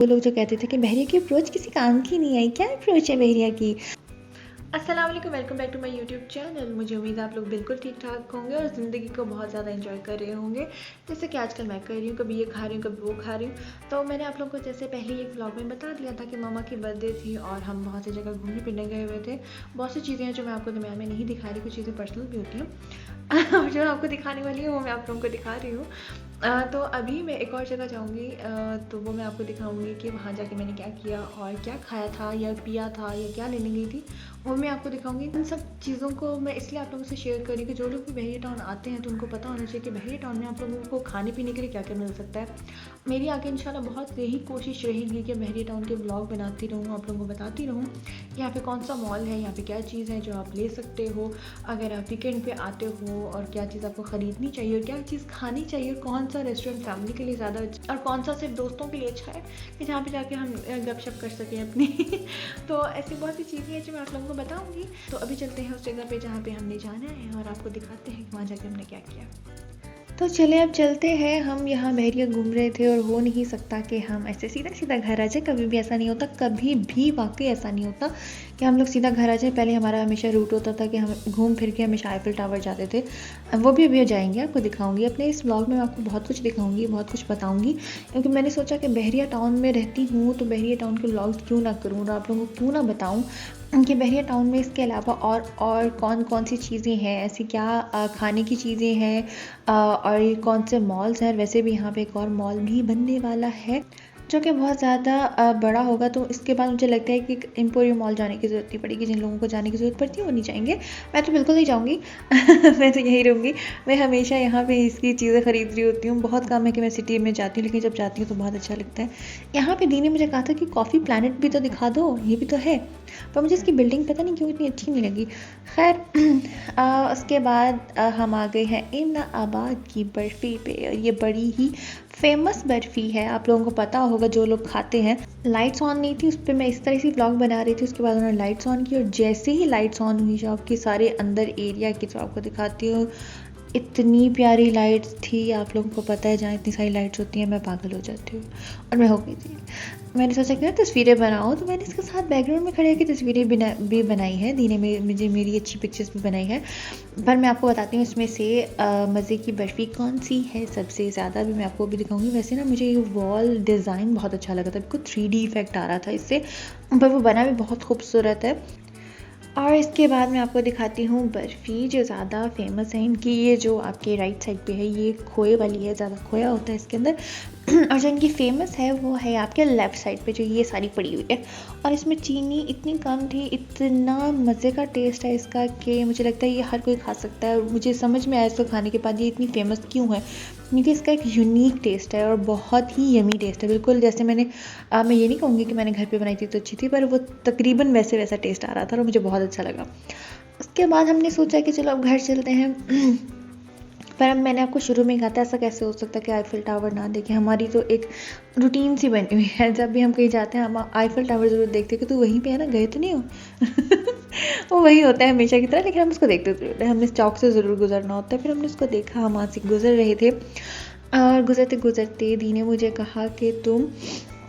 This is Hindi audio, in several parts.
वो लोग जो कहते थे कि बहरिया की अप्रोच किसी काम की नहीं आई, क्या अप्रोच है बहरिया की। अस्सलाम वालेकुम, welcome back to my YouTube channel. मुझे उम्मीद है आप लोग बिल्कुल ठीक ठाक होंगे और ज़िंदगी को बहुत ज़्यादा एंजॉय कर रहे होंगे, जैसे कि आजकल मैं कर रही हूँ। कभी ये खा रही हूँ, कभी वो खा रही हूँ। तो मैंने आप लोगों को जैसे पहले एक व्लॉग में बता दिया था कि मामा की बर्थडे थी और हम बहुत सी जगह घूमने फिरने गए हुए थे। बहुत सी चीज़ें हैं जो मैं आपको दरमियान में नहीं दिखा रही, कुछ चीज़ें पर्सनल भी होती हैं जो आपको दिखाने वाली है वो मैं आप लोगों को दिखा रही हूँ। तो अभी मैं एक और जगह जाऊँगी, तो वो मैं आपको दिखाऊँगी कि वहाँ जाके मैंने क्या किया और क्या खाया था या पिया था या क्या लेने गई थी, वो मैं आपको दिखाऊँगी। इन सब चीज़ों को मैं इसलिए आप लोगों से शेयर करी कि जो लोग भी बहरिया टाउन आते हैं तो उनको पता होना चाहिए कि बहरिया टाउन में आप लोगों को खाने पीने के लिए क्या क्या मिल सकता है। मेरी आगे इंशाल्लाह बहुत यही कोशिश रहेगी कि बहरिया टाउन के ब्लॉग बनाती रहूँ, आप लोगों को बताती रहूँ यहाँ पे कौन सा मॉल है, यहाँ पे क्या चीज़ है जो आप ले सकते हो अगर आप वीकेंड पे आते हो, और क्या चीज़ आपको ख़रीदनी चाहिए और क्या चीज़ खानी चाहिए, और कौन सा रेस्टोरेंट फैमिली के लिए ज़्यादा अच्छा और कौन सा सिर्फ दोस्तों के लिए अच्छा है कि जहाँ पे जाके हम गपशप कर सकें अपनी तो ऐसी बहुत सी चीज़ें हैं जो मैं आप लोगों को बताऊँगी। तो अभी चलते हैं उस जगह पे जहाँ पे हमने जाना है और आपको दिखाते हैं कि वहाँ जाके हमने क्या किया। तो चले अब चलते हैं। हम यहाँ बहरिया घूम रहे थे और हो नहीं सकता कि हम ऐसे सीधा सीधा घर आ जाए। कभी भी ऐसा नहीं होता, कभी भी वाकई ऐसा नहीं होता कि हम लोग सीधा घर आ जाए। पहले हमारा हमेशा रूट होता था कि हम घूम फिर के हमेशा आईफिल टावर जाते थे। वो भी अभी जाएंगे, आपको दिखाऊंगी अपने इस ब्लॉग में। मैं आपको बहुत कुछ दिखाऊंगी, बहुत कुछ बताऊंगी, क्योंकि मैंने सोचा कि बहरिया टाउन में रहती हूँ तो बहरिया टाउन के ब्लॉग्स क्यों ना करूँ और आप लोगों को क्यों ना बताऊँ कि बहरिया टाउन में इसके अलावा और कौन कौन सी चीज़ें हैं, ऐसी क्या खाने की चीज़ें हैं, और ये कौन से मॉल्स हैं। वैसे भी यहाँ पे एक और मॉल भी बनने वाला है जो कि बहुत ज़्यादा बड़ा होगा। तो इसके बाद मुझे लगता है कि एक एम्पोरियम मॉल जाने की ज़रूरत नहीं पड़ेगी। जिन लोगों को जाने की ज़रूरत पड़ती है वो नहीं जाएंगे, मैं तो बिल्कुल नहीं जाऊँगी मैं तो यहीं रहूँगी। मैं हमेशा यहाँ पे इसकी चीज़ें ख़रीद रही होती हूँ। बहुत कम है कि मैं सिटी में जाती हूँ, लेकिन जब जाती हूँ तो बहुत अच्छा लगता है। यहाँ पे दी ने मुझे कहा था कि कॉफ़ी प्लानट भी तो दिखा दो, ये भी तो है, पर मुझे इसकी बिल्डिंग पता नहीं क्यों इतनी अच्छी नहीं लगी। खैर उसके बाद हम आ गए हैं इमनाबाद की बर्फ़ी पे, और ये बड़ी ही फेमस बर्फ़ी है, आप लोगों को पता होगा जो लोग खाते हैं। लाइट्स ऑन नहीं थी उस पर, मैं इस तरह से व्लॉग बना रही थी, उसके बाद उन्होंने लाइट्स ऑन की और जैसे ही लाइट्स ऑन हुई शॉप की सारे अंदर एरिया की, तो आपको दिखाती हूँ। इतनी प्यारी लाइट्स थी, आप लोगों को पता है जहाँ इतनी सारी लाइट्स होती हैं मैं पागल हो जाती हूँ, और मैं हो गई थी। मैंने सोचा कि ना तस्वीरें बनाऊँ, तो मैंने इसके साथ बैकग्राउंड में खड़े होकर तस्वीरें भी बनाई है। दी ने मुझे मेरी अच्छी पिक्चर्स भी बनाई है। पर मैं आपको बताती हूँ इसमें से मज़े की बर्फ़ी कौन सी है सबसे ज़्यादा, भी मैं आपको भी दिखाऊंगी। वैसे ना मुझे ये वॉल डिज़ाइन बहुत अच्छा लगा था, बिल्कुल 3D इफ़ेक्ट आ रहा था इससे, पर वो बना भी बहुत खूबसूरत है। और इसके बाद मैं आपको दिखाती हूँ बर्फ़ी जो ज़्यादा फेमस है इनकी। ये जो आपके राइट साइड पे है ये खोए वाली है, ज़्यादा खोया होता है इसके अंदर और जो इनकी फ़ेमस है वो है आपके लेफ़्ट साइड पे जो ये सारी पड़ी हुई है। और इसमें चीनी इतनी कम थी, इतना मज़े का टेस्ट है इसका कि मुझे लगता है ये हर कोई खा सकता है। मुझे समझ में आया इसको खाने के बाद ये इतनी फ़ेमस क्यों है, क्योंकि इसका एक यूनिक टेस्ट है और बहुत ही यमी टेस्ट है। बिल्कुल जैसे मैं ये नहीं कहूँगी कि मैंने घर पे बनाई थी तो अच्छी थी, पर वो तकरीबन वैसा टेस्ट आ रहा था और मुझे बहुत अच्छा लगा। उसके बाद हमने सोचा कि चलो अब घर चलते हैं पर अब मैंने आपको शुरू में कहा था ऐसा कैसे हो सकता है कि आईफिल टावर ना देखें। हमारी तो एक रूटीन सी बनी हुई है, जब भी हम कहीं जाते हैं हम आईफिल टावर ज़रूर देखते हैं कि तू वहीं पे है ना, गए तो नहीं हो वो वही होता है हमेशा की तरह, लेकिन हम उसको देखते ज़रूर हैं। हमें इस चौक से ज़रूर गुजरना होता है। फिर हमने उसको देखा, हम वहाँ से गुजर रहे थे और गुजरते गुजरते दी ने मुझे कहा कि तुम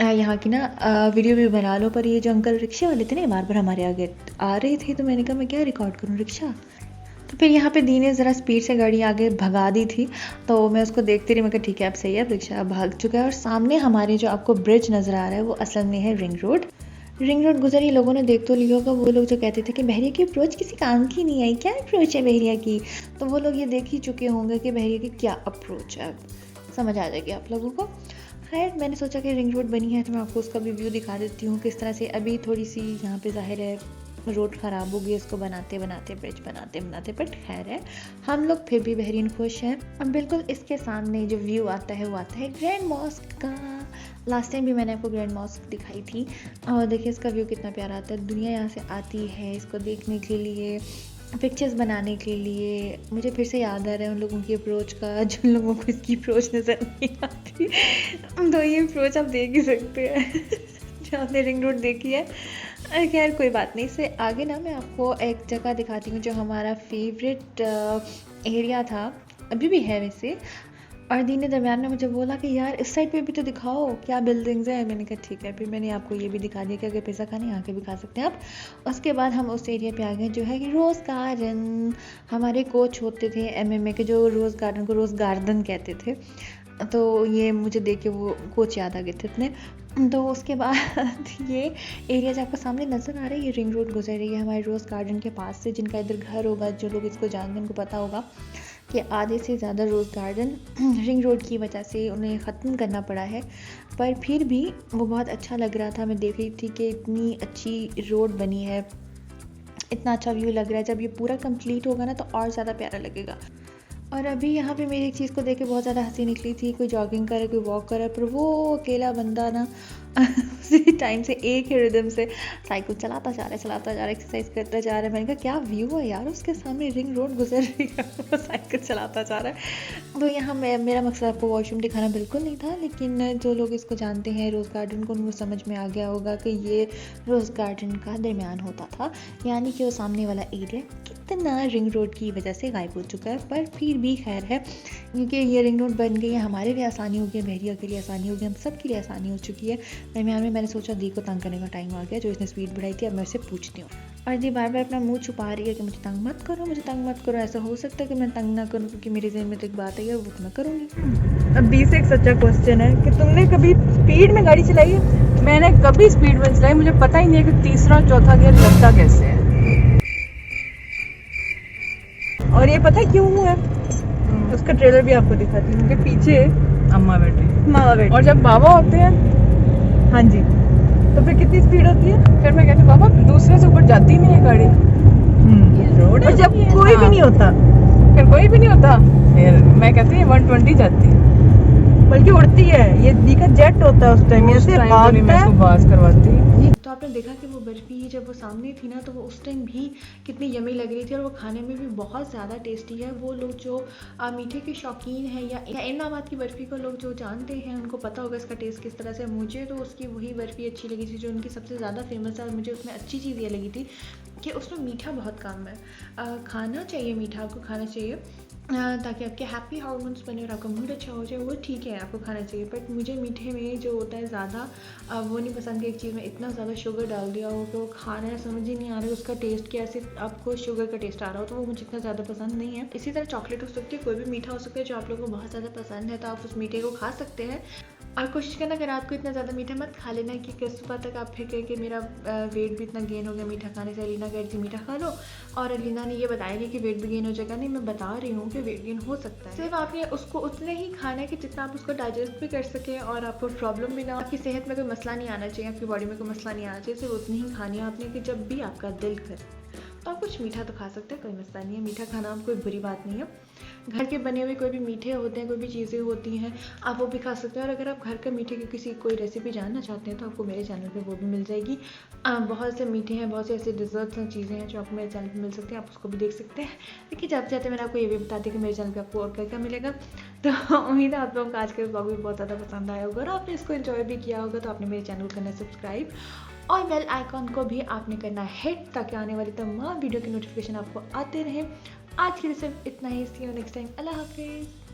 यहाँ की ना वीडियो भी बना लो, पर ये जो अंकल रिक्शे वाले थे ना बार बार हमारे आगे आ रहे थे, तो मैंने कहा मैं क्या रिकॉर्ड करूँ रिक्शा। तो फिर यहाँ पे दी ने ज़रा स्पीड से गाड़ी आगे भगा दी थी, तो मैं उसको देखती रही। मैं कहा ठीक है अब सही है, अब रिक्शा भाग चुका है। और सामने हमारे जो आपको ब्रिज नज़र आ रहा है वो असल में है रिंग रोड। रिंग रोड गुजर ये लोगों ने देख तो लिया होगा, वो लोग जो कहते थे कि बहरिया की अप्रोच किसी काम की नहीं आई, क्या अप्रोच है बहरिया की, तो वो लोग ये देख ही चुके होंगे कि बहरिया की क्या अप्रोच है, अब समझ आ जाएगी आप लोगों को। खैर मैंने सोचा कि रिंग रोड बनी है तो मैं आपको उसका भी व्यू दिखा देती हूँ किस तरह से। अभी थोड़ी सी यहाँ पे ज़ाहिर है रोड ख़राब हो गई इसको बनाते बनाते, ब्रिज बनाते बनाते, बट खैर है हम लोग फिर भी बेहरीन खुश हैं। अब बिल्कुल इसके सामने जो व्यू आता है वो आता है ग्रैंड मॉस्क का। लास्ट टाइम भी मैंने आपको ग्रैंड मॉस्क दिखाई थी और देखिए इसका व्यू कितना प्यारा आता है। दुनिया यहाँ से आती है इसको देखने के लिए, पिक्चर्स बनाने के लिए। मुझे फिर से याद आ रहा है उन लोगों की अप्रोच का, जिन लोगों को इसकी अप्रोच नज़र नहीं आती तो ये अप्रोच आप देख ही सकते हैं जो आपने रिंग रोड देखी है। खैर कोई बात नहीं, इससे आगे ना मैं आपको एक जगह दिखाती हूँ जो हमारा फेवरेट एरिया था, अभी भी है वैसे। और दी ने दरमियान में मुझे बोला कि यार इस साइड पे भी तो दिखाओ क्या बिल्डिंग्स हैं। मैंने कहा ठीक है। फिर मैंने आपको ये भी दिखा दिया कि अगर पिज़्ज़ा खाने यहाँ के भी खा सकते हैं आप। उसके बाद हम उस एरिया पे आ गए जो है कि रोज़ गार्डन। हमारे कोच होते थे MMA के जो रोज़ गार्डन को रोज़ गार्डन कहते थे। तो ये मुझे देख के वो कोच याद आ गए थे इतने। तो उसके बाद ये एरिया जो आपको सामने नज़र आ रहा है ये रिंग रोड गुजर रही है हमारे रोज़ गार्डन के पास से। जिनका इधर घर होगा, जो लोग इसको जानते हैं उनको पता होगा कि आधे से ज़्यादा रोज़ गार्डन रिंग रोड की वजह से उन्हें ख़त्म करना पड़ा है। पर फिर भी वो बहुत अच्छा लग रहा था। मैं देख रही थी कि इतनी अच्छी रोड बनी है, इतना अच्छा व्यू लग रहा है। जब ये पूरा कंप्लीट होगा ना तो और ज़्यादा प्यारा लगेगा। और अभी यहाँ पे मेरी एक चीज़ को देख के बहुत ज़्यादा हंसी निकली थी। कोई जॉगिंग करे, कोई वॉक करे, पर वो अकेला बंदा ना उसी टाइम से एक ही रिदम से साइकिल चलाता जा रहा है, एक्सरसाइज करता जा रहा है। मैंने कहा क्या व्यू है यार, उसके सामने रिंग रोड गुजर रही है, वो साइकिल चलाता जा रहा है। तो यहाँ मेरा मकसद आपको वॉशरूम दिखाना बिल्कुल नहीं था, लेकिन जो लोग इसको जानते हैं रोज़ गार्डन को, उनको समझ में आ गया होगा कि ये रोज़ गार्डन का दरमियान होता था। यानी कि वो सामने वाला एरिया कितना रिंग रोड की वजह से गायब हो चुका है। पर फिर भी खैर है, क्योंकि ये रिंग रोड बन गई है, हमारे लिए आसानी हो गई, बहरिया के लिए आसानी हो गई, हम सब के लिए आसानी हो चुकी है। दरमियान में मैंने सोचा दी को तंग करने का टाइम आ गया, जो इसने स्पीड बढ़ाई थी। अब मैं उससे पूछती हूँ। और दी बार बार अपना मुंह छुपा रही है कि मुझे तंग मत करो, मुझे तंग मत करो। ऐसा हो सकता है कि मैं तंग ना करूँ, क्योंकि मेरे जहन में तो एक बात है वो तो मैं करूँगी। अब दी से एक सच्चा क्वेश्चन है कि तुमने कभी स्पीड में गाड़ी चलाई है? मैंने कभी स्पीड में चलाई, मुझे पता ही नहीं है कि तीसरा चौथा गियर लगता कैसे है। और ये पता है क्यों हुआ है? उसका ट्रेलर भी आपको दिखाती हूँ। उनके पीछे अम्मा बैठी और जब बाबा होते हैं, हाँ जी, तो फिर कितनी स्पीड होती है? फिर मैं कहती हूँ बाबा दूसरे से ऊपर जाती नहीं है गाड़ी। और जब कोई भी नहीं होता, फिर कोई भी नहीं होता, फिर मैं कहती हूँ 120 जाती है, बल्कि उड़ती है। ये दी का जेट होता है उस टाइम, ऐसे भागता है, बाज करवाती है। तो आपने देखा कि वो बर्फ़ी जब वो सामने थी ना, तो वो उस टाइम भी कितनी यमी लग रही थी, और वो खाने में भी बहुत ज़्यादा टेस्टी है। वो लोग जो मीठे के शौकीन हैं या इनामाबाद की बर्फ़ी को लोग जो जानते हैं उनको पता होगा इसका टेस्ट किस तरह से। मुझे तो उसकी वही बर्फ़ी अच्छी लगी थी जो उनकी सबसे ज़्यादा फेमस है। और मुझे उसमें अच्छी चीज़ ये लगी थी कि उसमें मीठा बहुत कम है। खाना चाहिए, मीठा आपको खाना चाहिए ताकि आपके हैप्पी हार्मोन्स बने और आपका मूड अच्छा हो जाए, वो ठीक है, आपको खाना चाहिए। बट मुझे मीठे में जो होता है ज़्यादा वो नहीं पसंद कि एक चीज़ में इतना ज़्यादा शुगर डाल दिया हो कि वो खाना समझ ही नहीं आ रहा है उसका टेस्ट कैसे, आपको शुगर का टेस्ट आ रहा हो, तो वो मुझे इतना ज़्यादा पसंद नहीं है। इसी तरह चॉकलेट हो सकती है, कोई भी मीठा हो सकता है जो आप लोगों को बहुत ज़्यादा पसंद है, तो आप उस मीठे को खा सकते हैं। और कोशिश करना कि रात को इतना ज़्यादा मीठा मत खा लेना कि सुबह तक आप फिर कहें कि मेरा वेट भी इतना गेन हो गया मीठा खाने से। अलीना कह रही थी मीठा खा लो, और अलीना ने ये बताया नहीं कि वेट भी गेन हो जाएगा। नहीं, मैं बता रही हूँ कि वेट गेन हो सकता है। सिर्फ आपने उसको उतने ही खाना है कि जितना आप उसको डाइजेस्ट भी कर सकें और आपको प्रॉब्लम भी ना, आपकी सेहत में कोई मसला नहीं आना चाहिए, आपकी बॉडी में कोई मसला नहीं आना चाहिए। सिर्फ उतनी ही खानी है आपने कि जब भी आपका दिल करे तो आप कुछ मीठा तो खा सकते हैं, कोई मसला नहीं है। मीठा खाना कोई बुरी बात नहीं है। घर के बने हुए कोई भी मीठे होते हैं, कोई भी चीज़ें होती हैं, आप वो भी खा सकते हैं। और अगर आप घर के मीठे की किसी कोई रेसिपी जानना चाहते हैं तो आपको मेरे चैनल पे वो भी मिल जाएगी। बहुत से मीठे हैं, बहुत से ऐसे डिज़र्ट्स हैं, चीज़ें हैं जो आपको मेरे चैनल पे मिल सकते हैं, आप उसको भी देख सकते हैं। लेकिन जाते जाते मैंने आपको ये भी बता दिया कि मेरे चैनल पे आपको और क्या क्या मिलेगा। तो उम्मीद है आप लोगों को आज का ब्लॉग भी बहुत ज़्यादा पसंद आया होगा और आपने इसको एंजॉय भी किया होगा। तो आपने मेरे चैनल को करना सब्सक्राइब और बेल आइकॉन को भी आपने करना हिट, ताकि आने वाली तमाम वीडियो की नोटिफिकेशन आपको आते रहे। आज के लिए सिर्फ इतना ही। सी यू नेक्स्ट टाइम। अल्लाह हाफिज़।